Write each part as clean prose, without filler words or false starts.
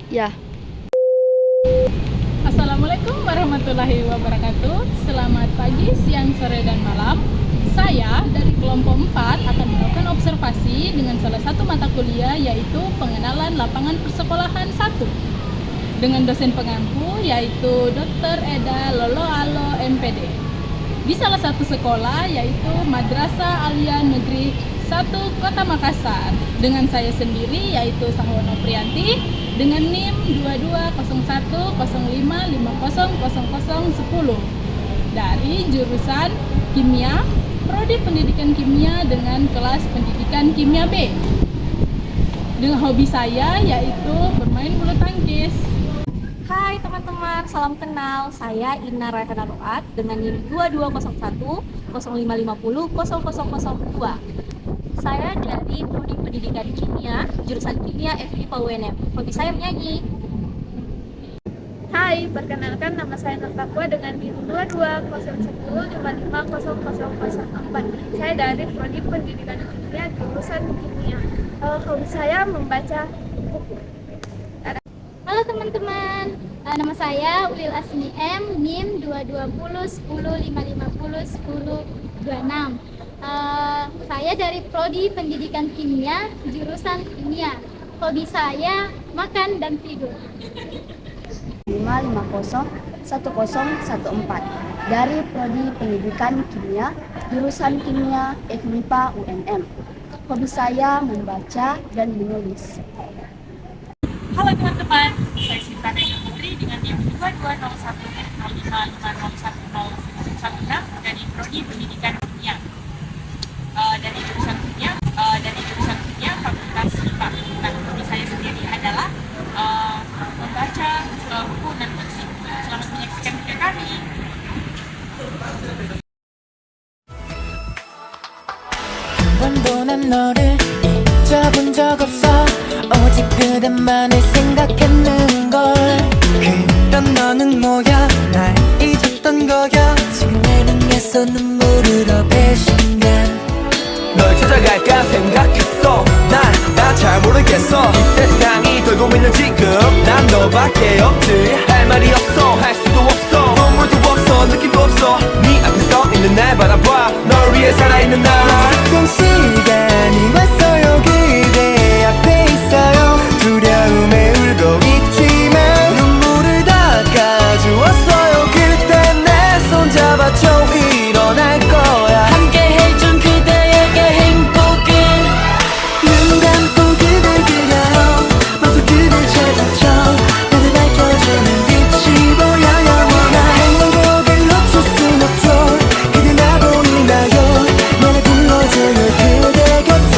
Ya. Assalamualaikum warahmatullahi wabarakatuh. Selamat pagi, siang, sore, dan malam. Saya dari kelompok 4 akan melakukan observasi dengan salah satu mata kuliah, yaitu pengenalan lapangan persekolahan 1 dengan dosen pengampu, yaitu Dr. Eda Loloalo MPD, di salah satu sekolah, yaitu Madrasah Alia Negeri 1 Kota Makassar, dengan saya sendiri, yaitu Sahwono Priyanti, dengan NIM 220105500010 dari jurusan Kimia, Prodi Pendidikan Kimia dengan kelas Pendidikan Kimia B. Dengan hobi saya yaitu bermain bulu tangkis. Hai teman-teman, salam kenal. Saya Ina Raihana Roat dengan NIM 220105500002. Saya dari Prodi Pendidikan Kimia, jurusan Kimia FIPA UNM. Hobi saya menyanyi. Hai, perkenalkan nama saya Nur Taqwa dengan NIM 220105500004. Saya dari Prodi Pendidikan Kimia, jurusan Kimia. Hobi saya membaca buku. Halo teman-teman, nama saya Ulil Asmi M, NIM 220105501026. Saya dari Prodi Pendidikan Kimia, jurusan Kimia. Hobi saya makan dan tidur. 5501014 dari Prodi Pendidikan Kimia, jurusan Kimia FMIPA UNM. Hobi saya membaca dan menulis. Halo teman-teman, saya Sinta Daya Putri dengan NIM 220105501016 dari Prodi Pendidikan Kimia, dari jurusan Kimia, Fakultas IPA. Nah, hobi saya sendiri adalah membaca buku dan fiksi. Selamat menyaksikan video kami. 번도 난 너를 잊어본 적 없어. 오직 그대만을 생각했는걸. 그런 너는 뭐야, 날 잊었던 거야. 지금 내 눈에서 눈물을 배신간 널 찾아갈까 생각했어. 난 잘 모르겠어. 이 세상이 돌고 있는 지금 난 너밖에 없지. 할 말이 없어, 할 수도 없어. 눈물도 없어, 느낌도 없어. 네 앞에 서 있는 날 바라봐. 널 위해 살아있는 날. 어떤 시간이 왔어요. 그대 앞에 있어요. 두려움에 울고 있지만 눈물을 닦아주었어요. 그때 내 손 잡아줘. 일어날 거야. 함께 해준 그대에게 행복은 눈 감고 그댈 그려요. 마저 그댈 찾아줘. 나를 밝혀주는 빛이 보여요. 나 행복을 놓칠 순 없죠. 그대 나 보이나요. 나를 불러줘요. 그대 곁에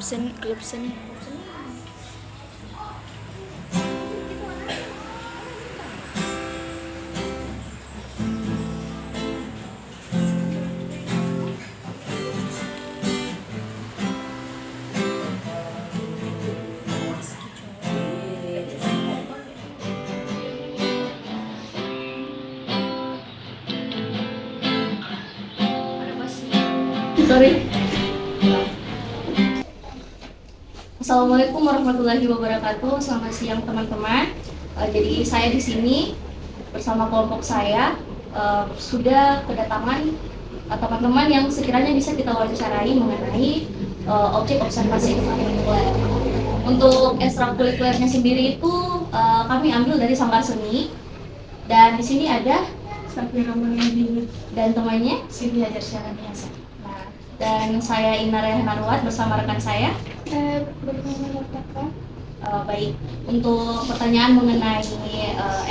klub seni. Assalamualaikum warahmatullahi wabarakatuh. Selamat siang teman-teman. Jadi saya di sini bersama kelompok saya sudah kedatangan teman-teman yang sekiranya bisa kita wawancarai mengenai objek observasi ekstrakurikuler. Untuk ekstrakurikulernya sendiri itu kami ambil dari Sanggar Seni, dan di sini ada dan temannya Siti Hajar Syaraniasa. Nah, dan saya Ina Rehanarwat bersama rekan saya. Baik, untuk pertanyaan mengenai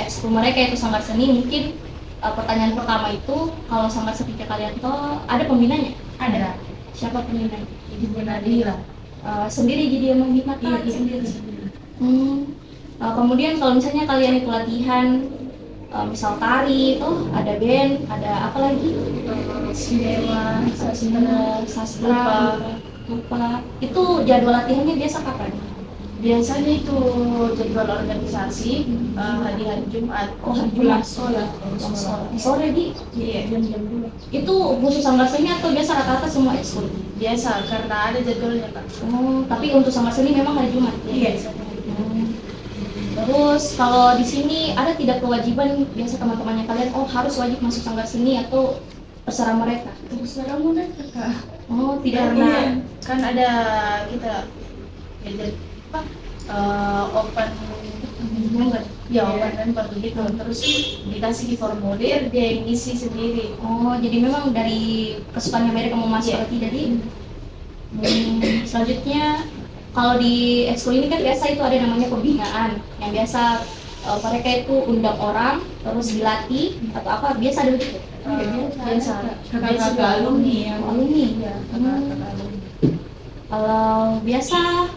ekskul mereka yaitu Sanggar Seni, mungkin pertanyaan pertama itu, kalau Sanggar Seni kalian tuh ada pembinanya? Ada. Siapa pembinanya? Ibu Nadila. Sendiri jadi yang membina? Iya, sendiri. Kemudian kalau misalnya kalian itu latihan, misal tari itu ada band, ada apa lagi? Sinewa, Sastra, lupa. Itu jadwal latihannya biasa kapan? Biasanya itu jadwal organisasi hari-hari Jumat. Oh, hari pulang Jumat. sekolah. Sore di? Iya, jam-jam dulu. Itu khusus Sanggar Seni atau biasa rata-rata semua ekskul? Biasa karena ada jadwalnya, Kak. Oh, tapi untuk Sanggar Seni memang hari Jumat. Iya. Terus kalau di sini ada tidak kewajiban biasa teman-temannya kalian, oh harus wajib masuk Sanggar Seni atau terserah mereka? Terserah mereka, Kak. Oh, tidak. Karena kan ada kita jadi open member. ya open member begitu, terus dikasih di formulir, dia yang ngisi sendiri. Oh, jadi memang dari kesukaannya mereka mau masuk atau tidak di. Selanjutnya kalau di ekskul ini kan biasa itu ada namanya pembinaan, yang biasa mereka itu undang orang terus dilatih atau apa, biasa ada begitu? Biasa Kakak-kakak alumni. ya, kakak alumni. Kalau biasa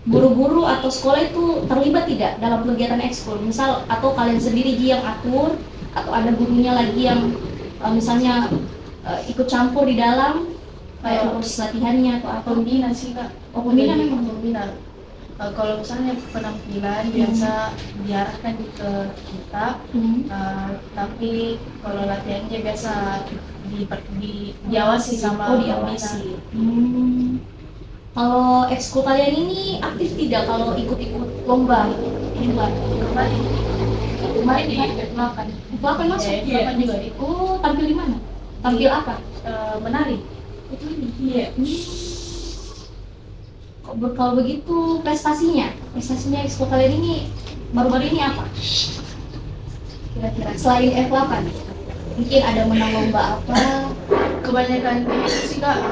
guru-guru atau sekolah itu terlibat tidak dalam kegiatan ekskul? Misal atau kalian sendiri yang atur, atau ada gurunya lagi yang misalnya ikut campur di dalam kayak urus latihannya atau apa? Pembina sih, Kak. Oh, pembina Jadi, memang. pembina. Kalau misalnya penampilan biasa diarahkan ke kita, tapi kalau latihannya biasa diawasi sama diawasi. Kalau ekskul kalian ini aktif tidak kalau ikut-ikut lomba? Kemarin di F8 masuk? Ya, F8 juga. Oh, tampil di mana? Tampil apa? Menari. Itu ini? Iya. Kalau begitu prestasinya ekskul kalian ini baru-baru ini apa? Kira-kira selain F8 mungkin ada menang lomba apa? Kebanyakan itu sih, Kak,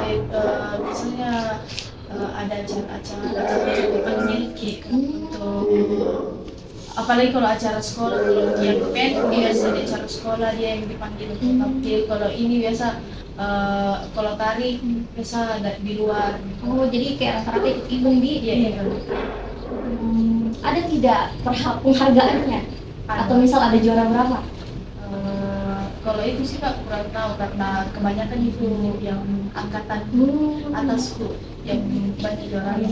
misalnya ada acara-acara yang dipanggil untuk, apalagi kalau acara sekolah, yang band biasa di acara sekolah dia yang dipanggil untuk tampil. Kalau ini biasa kalau tari biasa agak di luar. Oh, jadi kayak rata-rata ikut ibung di? Iya. Ada tidak penghargaannya? Atau misal ada juara berapa? Kalau itu sih, Kak, kurang tahu karena kebanyakan itu yang angkatan atasku yang banyak juaranya.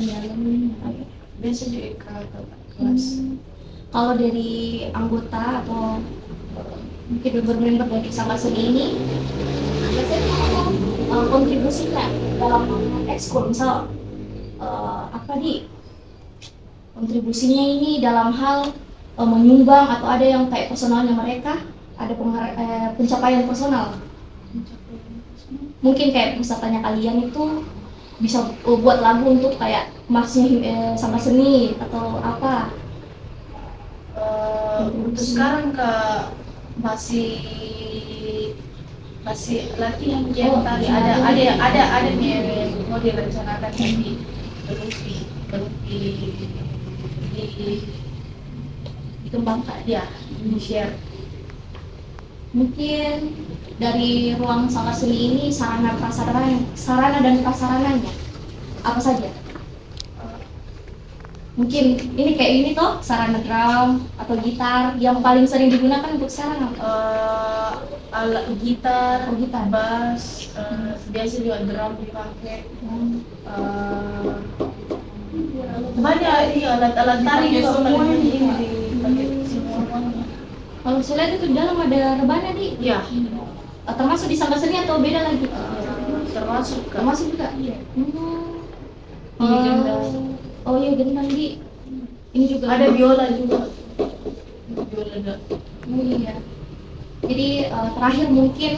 Biasa juga kakak kelas. Kalau dari anggota atau mungkin member dari Sanggar Seni ini, kontribusinya dalam ekskul, misal apa di kontribusinya ini dalam hal menyumbang atau ada yang kayak personalnya mereka, ada pencapaian personal. Mungkin kayak misalnya kalian itu bisa buat lagu untuk kayak marsnya Sanggar Seni atau apa. Untuk sekarang, Kak, masih latihan yang tadi ada yang mau direncanakan, tapi belum dikembangkan ya di share. Mungkin dari ruang Sanggar Seni ini sarana dan prasarananya apa saja? Mungkin ini kayak ini toh, sarana drum atau gitar yang paling sering digunakan untuk sekarang apa? Alat gitar, Oh, gitar. bass, biasa juga drum dipakai. Banyak ini alat-alat tari juga semuanya ini dipakai semuanya. Kalau saya lihat itu di dalam ada rebana di, Ya, termasuk di sanggar seni atau beda lagi? termasuk kan. Termasuk juga. Iya. Oh, gendang. oh iya gendang di. Ini juga Ada biola juga. Biola juga. Oh iya. Jadi terakhir mungkin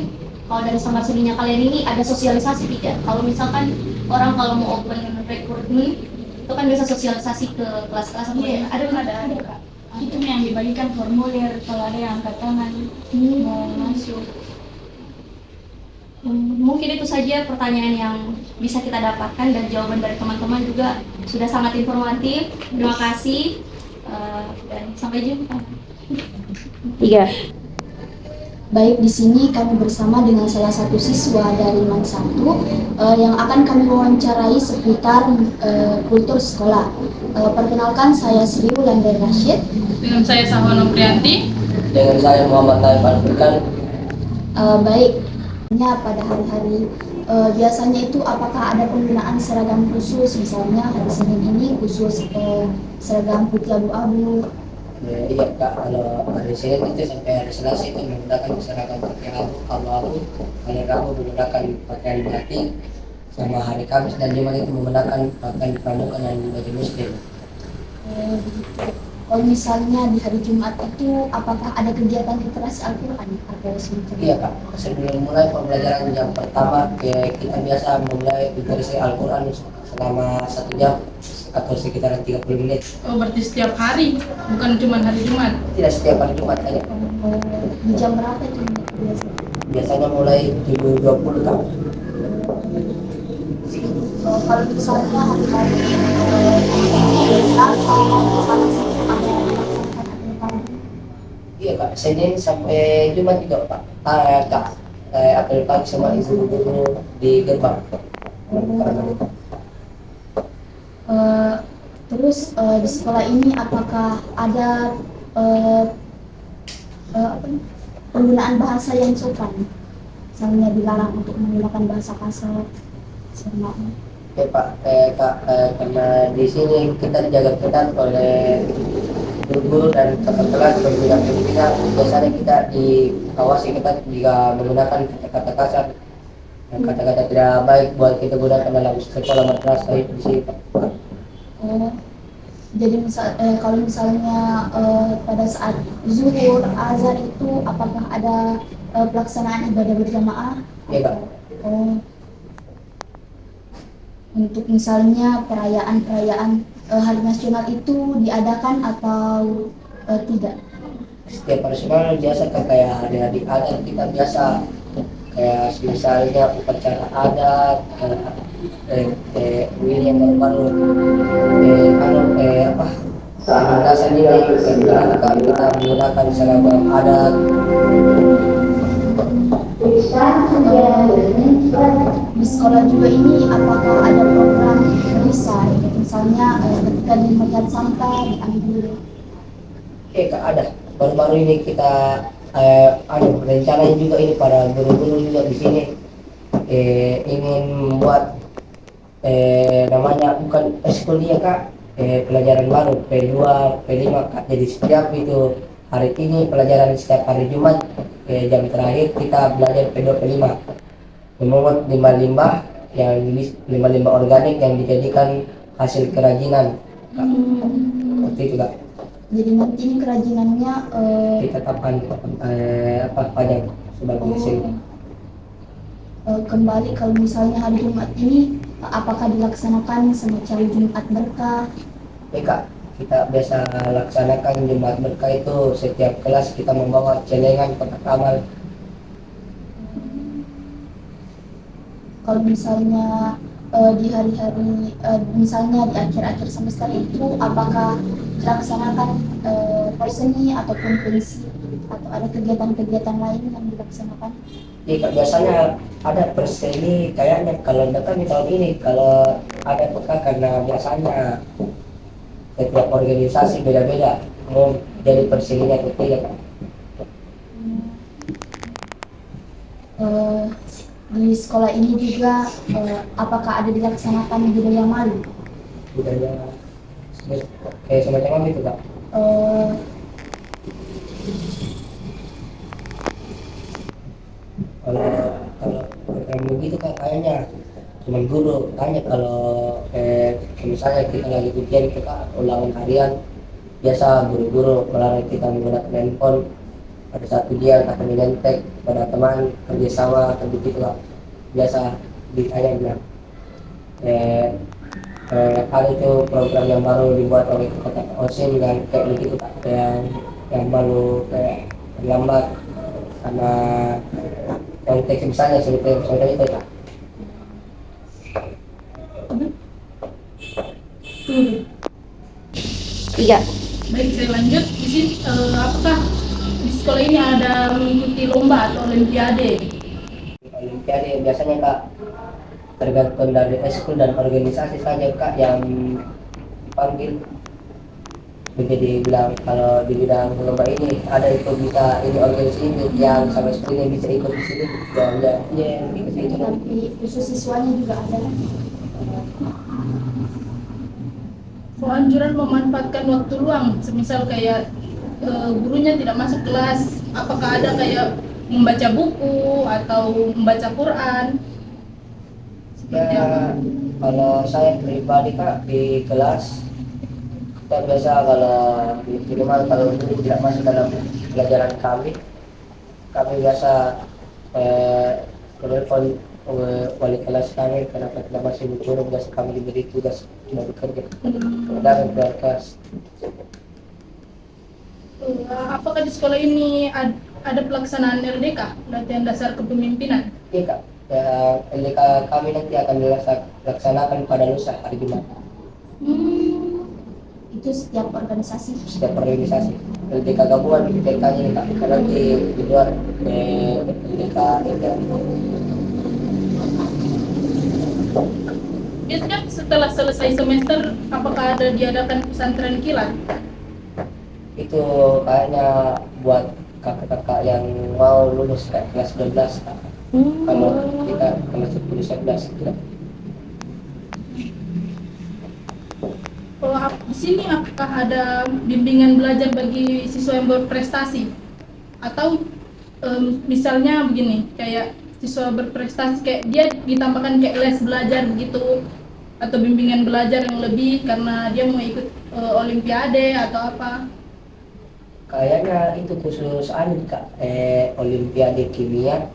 kalau dari sanggar seninya kalian ini ada sosialisasi tidak? Kalau misalkan orang kalau mau open recruitment itu kan biasa sosialisasi ke kelas-kelas atau Iya, ada ada. Itu yang dibagikan formulir kalau ada yang angkat tangan mau masuk. Mungkin itu saja pertanyaan yang bisa kita dapatkan dan jawaban dari teman-teman juga sudah sangat informatif. Terima kasih dan sampai jumpa. Baik, di sini kami bersama dengan salah satu siswa dari MAN 1 yang akan kami wawancarai seputar kultur sekolah. Perkenalkan, saya Sri Wulandari Rashid. Dengan saya Sahwana Priyanti. Dengan saya Muhammad Naif Alfikan. Baik, pada hari-hari biasanya itu apakah ada penggunaan seragam khusus, misalnya hari Senin ini khusus seragam putih abu-abu. Iya Kak, kalau hari Senin itu sampai hari Selasa itu menggunakan seragam pakaian abu-abu, hari Rabu menggunakan pakaian batik, sama hari Kamis dan Jumat itu menggunakan pakaian pramuka dan baju muslim. Kalau misalnya di hari Jumat itu apakah ada kegiatan literasi Al-Quran atau semacam? Iya Kak, sebelum mulai pembelajaran jam pertama kita biasa memulai literasi Al-Quran selama 1 jam atau sekitar 30 menit. Oh, berarti setiap hari, bukan cuma hari Jumat. Tidak setiap hari Jumat aja. Di jam berapa itu biasanya? Biasanya mulai 7.20 Kak. Kalau misalnya hari-hari Selasa Iya Kak, Senin sampai Jumat juga Pak. Kak, apel pagi sama ibu guru di gerbang. Terus di sekolah ini apakah ada penggunaan bahasa yang sopan? Misalnya dilarang untuk menggunakan bahasa kasar. Ya Pak, Kak, karena di sini kita dijaga ketat oleh guru-guru dan kakak kelas dan bidang pendidikan. Biasanya kita diawasi ketat jika menggunakan kata-kata kasar dan kata-kata tidak baik buat kita gunakan dalam sekolah madrasah itu sih Pak. Jadi kalau misalnya pada saat zuhur, azan itu apakah ada pelaksanaan ibadah berjamaah? Iya Kak. Untuk misalnya perayaan hari nasional itu diadakan atau tidak? Setiap nasional biasa Kak, kayak adik-adik adat kita biasa kayak misalnya upacara adat ini yang baru-baru dasar ini kita menggunakan seragam adat. Di sekolah juga ini apakah ada program perisai, misalnya ketika dilihat sampah diambil? Kak, ada. Baru-baru ini kita ada rencananya juga ini para guru-guru juga di sini ingin membuat namanya bukan eskulia Kak, pelajaran baru P2, P5 Kak. Jadi setiap itu hari ini pelajaran setiap hari Jumat jam terakhir kita belajar P2 P5 memungut limbah-limbah limbah organik yang dijadikan hasil kerajinan Kak. Seperti itu Kak. Jadi nanti ini kerajinannya Kita kapan pajak sebagai hasil. Kembali kalau misalnya hari Jumat ini apakah dilaksanakan semacam Jumat berkah? Kak, kita biasa laksanakan Jumat berkah itu setiap kelas kita membawa celengan kotak amal. Kalau misalnya di hari-hari misalnya di akhir-akhir semester itu apakah dilaksanakan perseni ataupun puisi atau ada kegiatan-kegiatan lain yang dilaksanakan? Iya Kak, biasanya ada perseni kayaknya kalau datang di tahun ini kalau ada peka karena biasanya setiap organisasi beda-beda mau jadi presidennya atau tidak, Kak. Di sekolah ini juga apakah ada dilaksanakan budaya malu? Budaya kayak semacam apa itu, Kak? Eh, kalau kalau begitu kan kayaknya cuma guru tanya kalau misalnya kita lagi ujian itu, Kak, ulangan harian biasa guru-guru melarang kita menggunakan handphone pada saat ujian atau menyentek pada teman kerjasama atau begitu, Kak. Biasa ditanya bilang ada itu program yang baru dibuat oleh kota OSIN dan kayak begitu, Kak, yang baru kayak terlambat sama yang teks misalnya seperti itu, Kak. Tiga. Baik, saya lanjut. Di sini, apakah di sekolah ini ada mengikuti lomba atau olimpiade? Olimpiade biasanya, Kak, tergantung dari eskul dan organisasi saja, Kak, yang dipanggil. Jadi bilang kalau di bidang lomba ini ada itu bisa ini organisasi ini yang sama seperti ini bisa ikut di sini ya gitu itu. nanti khusus siswanya juga ada. Anjuran memanfaatkan waktu luang, semisal kayak gurunya tidak masuk kelas, apakah ada kayak membaca buku atau membaca Quran? Seperti apa? Ya, kalau saya pribadi, Kak, di kelas kita biasa kalau minimal kalau guru tidak masuk dalam pelajaran kami biasa telepon wali kelas kami kenapa tidak masih berkurang, biasa kami diberi tugas cuma bekerja dan kelas. Apakah di sekolah ini ada pelaksanaan LDK, latihan dasar kepemimpinan? Iya, Kak. Ya, LDK kami nanti akan dilaksanakan pada lusa hari Jumat. Itu setiap organisasi. Setiap organisasi LDK gabungan LDK-nya nih, Kak, karena di luar LDK itu. Biasanya setelah selesai semester, apakah ada diadakan pesantren kilat? Itu kayaknya buat kakak-kakak yang mau lulus kayak kelas 12, Kak. Kalau kita kelas 10 11 tidak. Di sini apakah ada bimbingan belajar bagi siswa yang berprestasi? Atau misalnya begini, kayak siswa berprestasi kayak dia ditambahkan kayak les belajar begitu, atau bimbingan belajar yang lebih karena dia mau ikut olimpiade atau apa? Kayaknya itu khusus Kak, olimpiade kimia,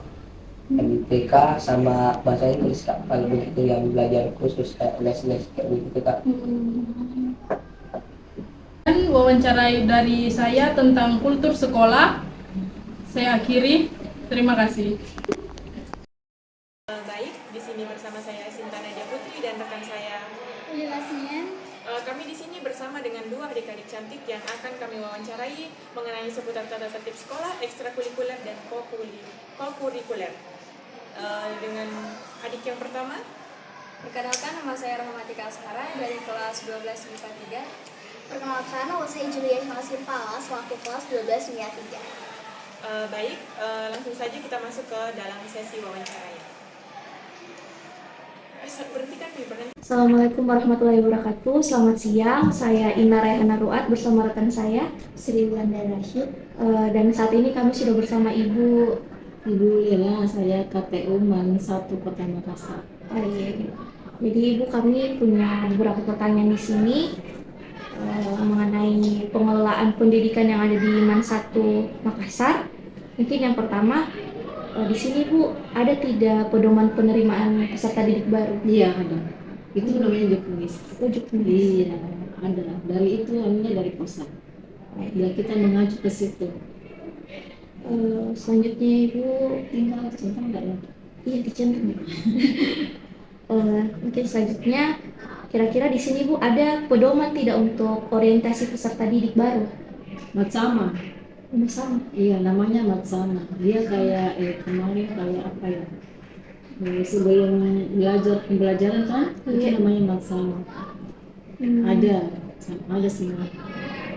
MTK sama bahasa Inggris, Kak. Kalau begitu yang belajar khusus kayak les-les kayak begitu, Kak. Dan wawancarai dari saya tentang kultur sekolah, saya akhiri. Terima kasih. Baik, di sini bersama saya Sinta Nadia Putri dan rekan saya. Kami di sini bersama dengan dua adik-adik cantik yang akan kami wawancarai mengenai seputar tata tertib sekolah, ekstrakurikuler dan kokurikuler. Dengan adik yang pertama. Perkenalkan, nama saya Rahmatika Askara dari kelas 12 MIPA 3. Perkenalkan, nama saya Julia Masin Pala, selaku kelas 12 MIPA 3. Baik, langsung saja kita masuk ke dalam sesi wawancaranya. Assalamualaikum warahmatullahi wabarakatuh. Selamat siang, saya Ina Rayhana Ruat bersama rekan saya Sri Wulandari Rashid. Dan saat ini kami sudah bersama Ibu Lila, saya KTU MAN 1 Kota Makassar. Iya. Jadi Ibu, kami punya beberapa pertanyaan di sini mengenai pengelolaan pendidikan yang ada di MAN 1 Makassar. Mungkin yang pertama, di sini Bu, ada tidak pedoman penerimaan peserta didik baru? Iya, ada. Itu namanya Juknis. Oh, Juknis. Iya, ada. Dari itu namanya dari pusat. Ya, kita mengacu ke situ. Selanjutnya Ibu Tinggal centang enggak ya? iya dicantum. Mungkin selanjutnya, kira-kira di sini Bu ada pedoman tidak untuk orientasi peserta didik baru? Matsama. Sama. Iya, namanya Matsama. Dia kayak kemarin kayak apa ya? Sebelum belajar pembelajaran kan, itu namanya Matsama. Ada. ada semua.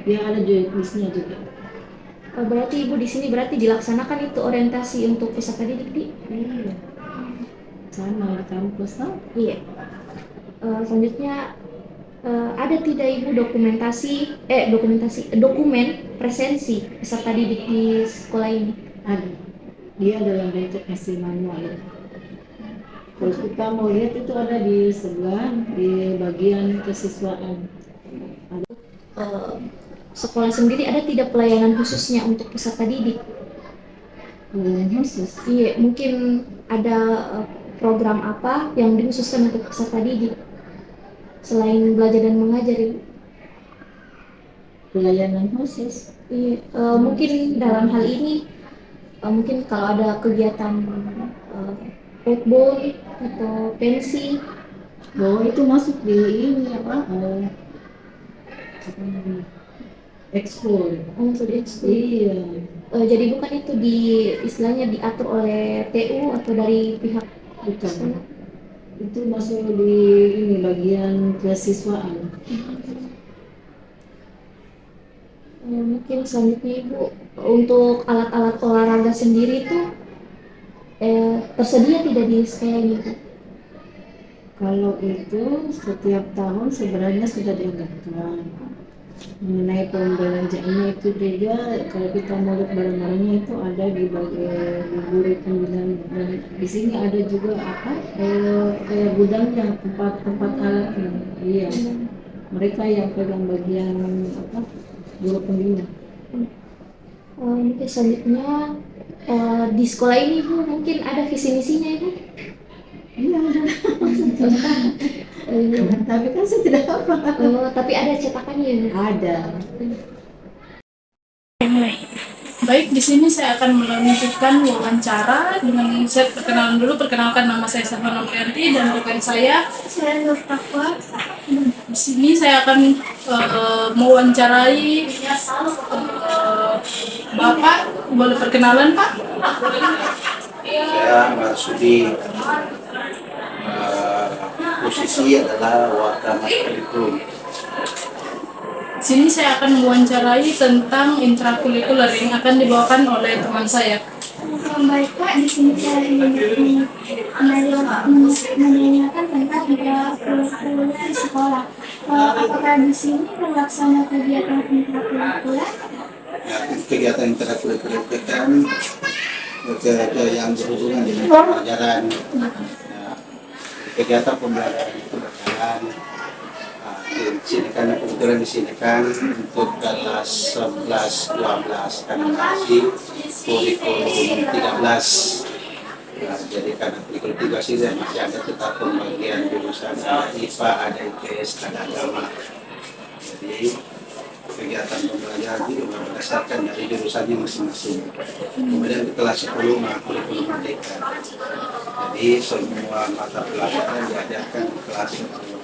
Ya ada juknisnya juga. Berarti Ibu di sini berarti dilaksanakan itu orientasi untuk peserta didik, Di? Iya. Sama di kampus lah. Iya. Selanjutnya ada tidak Ibu dokumen presensi peserta didik di sekolah ini? Ada. Dia dalam bentuk masih manual. Kalau kita mau lihat itu ada di sebelah di bagian kesiswaan. Sekolah sendiri ada tidak pelayanan khususnya untuk peserta didik? Pelayanan khusus. Iya, mungkin ada program apa yang dikhususkan untuk peserta didik selain belajar dan mengajar, Ibu? Pelayanan khusus. Iya, mungkin dalam hal ini mungkin kalau ada kegiatan backbone atau pensi. Bahwa itu masuk di ini apa namanya? Ekskul. Masuk di ekskul. Iya. Jadi bukan itu istilahnya diatur oleh TU atau dari pihak Bukan. sekolah? Itu masuk di ini bagian kesiswaan. Mungkin selanjutnya Ibu untuk alat-alat olahraga sendiri itu tersedia tidak di sekolah ini, Bu? Kalau itu setiap tahun sebenarnya sudah dianggarkan. Mengenai pembelanjaannya itu juga kalau kita mau lihat barang-barangnya itu ada di bagian di Buri Pembinaan, dan di sini ada juga apa kayak gudangnya tempat alatnya. Iya, mereka yang pegang bagian apa Buru Pembina. Mungkin selanjutnya di sekolah ini Bu mungkin ada visi misinya Ibu? Iya ada. Tapi kan saya tidak apa. Tapi ada cetakannya ya? Ada. Baik, di sini saya akan melanjutkan wawancara dengan saya perkenalan dulu. Perkenalkan, nama saya Safana Prianti dan rekan saya Nur Takwa. Di sini saya akan mewawancarai Bapak. Boleh perkenalan, Pak? Saya Marsudi, posisi adalah Wakil Kurikulum. Di sini saya akan mewawancarai tentang intrakurikuler yang akan dibawakan oleh teman saya. Baik Pak, di sini saya ingin menanyakan tentang intrakurikuler di sekolah. Apakah di sini terlaksana kegiatan intrakurikuler? Kegiatan intrakurikuler itu kan yang berhubungan dengan pelajaran. Kegiatan pembelajaran itu berjalan. Di sini kan kebetulan di sini kan untuk kelas 11, 12 kan masih kurikulum 13. Jadi karena kurikulum 13 ini masih ada tetap pembagian jurusan, ada IPA, ada IPS, ada agama. Jadi kegiatan pembelajaran itu berdasarkan dari jurusannya masing-masing. Kemudian di kelas 10 kurikulum merdeka. Jadi semua mata pelajaran diajarkan di kelas 10.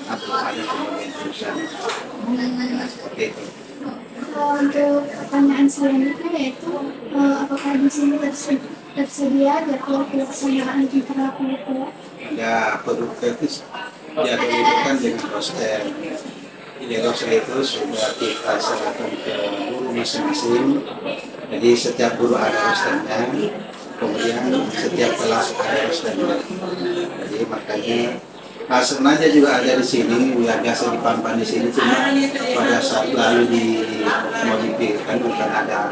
Karena belum ada pembagian jurusan. Seperti itu. Untuk pertanyaan selanjutnya yaitu apakah di sini tersedia jadwal pelaksanaan intrakurikuler? Ya, perlu kritis jadwalkan dengan roster. Jadi roster itu sudah kita serahkan ke guru masing-masing. Jadi setiap guru ada rosternya, kemudian setiap kelas ada rosternya. Jadi makanya sebenarnya juga ada di sini, yang biasa dipampan di sini, cuma pada saat lalu dimodifikkan bukan ada.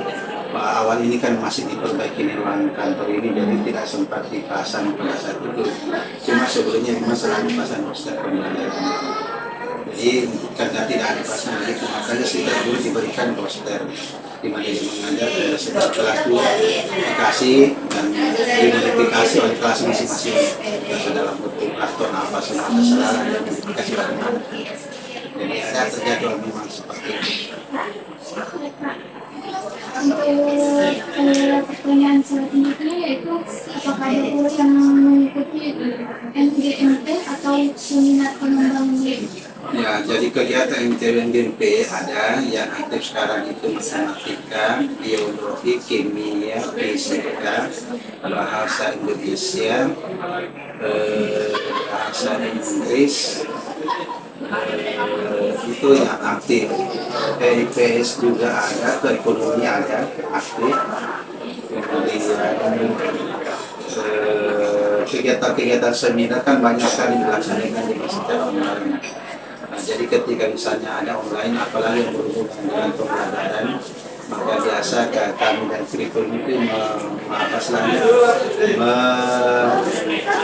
Awal ini kan masih diperbaiki di ruang kantor ini, jadi tidak sempat dipasang pada saat itu. Cuma sebelumnya memang selalu dipasang roster pembelajaran. Jadi karena tidak ada pasang itu, makanya setiap guru diberikan roster di mana dia mengajar pada setiap kelas dikasih dan dimodifikasi oleh kelas masing-masing. Biasa dalam bentuk karton apa semua terserah dan dikasih bagaimana. Jadi ada terjadwal memang seperti itu. Untuk pertanyaan selanjutnya yaitu apakah ada guru yang mengikuti MGMP atau seminar pengembangan diri? Ya, jadi kegiatan MTBNP ada yang aktif sekarang itu matematika, biologi, kimia, fisika, bahasa Indonesia, bahasa Inggris, itu yang aktif. IPS juga ada, ekonomi ada aktif. Kemudian kegiatan-kegiatan seminar kan banyak sekali dilaksanakan juga secara online. Nah, jadi ketika misalnya ada online, apalagi yang berhubungan dengan pembelajaran, maka biasa kami dan kurikulum itu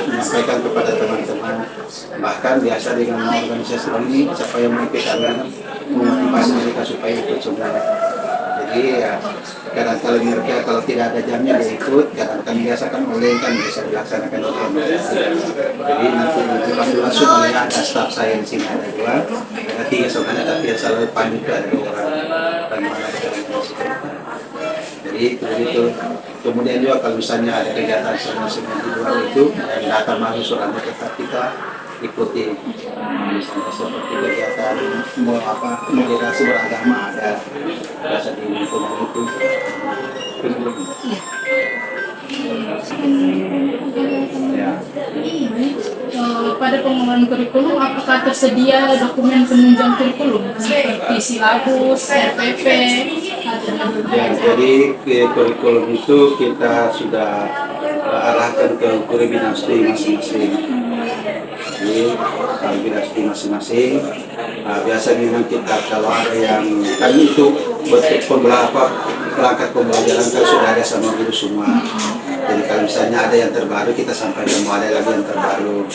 menyampaikan kepada teman-teman, bahkan biasa dengan organisasi ini siapa yang mengikuti kami memotivasi mereka supaya ikut semua. Jadi ya kadang-kadang mereka kalau tidak ada jamnya dia ikut, kadang-kadang biasa kan online kan bisa dilaksanakan oleh jadi nanti dipandu langsung oleh ada staf saya di sini ada 2, ada 3 sebenarnya, tapi yang selalu pandu itu ada 2 orang bagaimana jadi begitu. Kemudian juga kalau misalnya ada kegiatan seminar di luar itu yang datang masuk suratnya tetap kita ikuti, misalnya seperti kegiatan moderasi beragama ada biasa di lingkungan itu. Ya. Pada pengembangan kurikulum, apakah tersedia dokumen penunjang kurikulum seperti silabus, RPP? Ya, jadi kurikulum itu kita sudah arahkan ke kurikulum dinasti masing-masing. Jadi dinasti masing-masing. Biasa memang kita kalau ada yang kan itu bentuk perangkat pembelajaran kan sudah ada sama guru semua. Jadi kalau misalnya ada yang terbaru kita sampaikan bahwa ada lagi yang terbaru.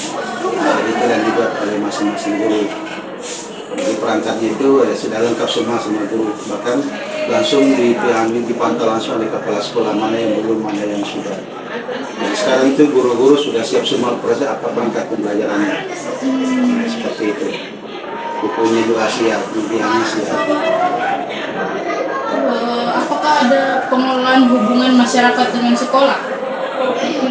Jadi itu yang dibuat oleh masing-masing guru. Jadi perangkatnya itu sudah lengkap semua guru, bahkan langsung dipantau langsung oleh kepala sekolah mana yang belum, mana yang sudah. Jadi sekarang itu guru-guru sudah siap semua proses apa perangkat pembelajarannya. Seperti itu. Bukunya juga siap, bimbingannya siap. Apakah ada pengelolaan hubungan masyarakat dengan sekolah?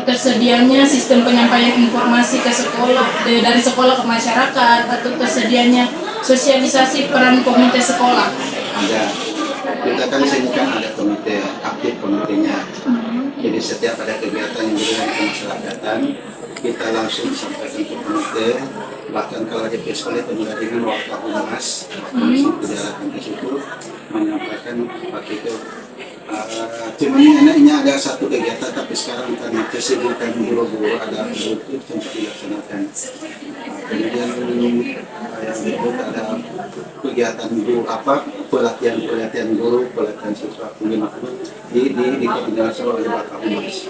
Tersedianya sistem penyampaian informasi ke sekolah dari sekolah ke masyarakat, atau tersedianya sosialisasi peran komite sekolah? Ada. Kita kan sini kan ada komite, aktif komitenya. Jadi setiap ada kegiatan yang berhubungan ke masyarakatan, kita langsung sampaikan ke komite. Bahkan kalau di sekolah itu dengan waktu humas, langsung dijalankan ke situ, menyampaikan waktu itu. Cuma ini ada satu kegiatan, tapi sekarang karena kesibukan guru-guru ada untuk dilaksanakan. Kemudian yang berikut ada kegiatan guru pelatihan guru, pelatihan siswa di koordinasi oleh Bapak Humas.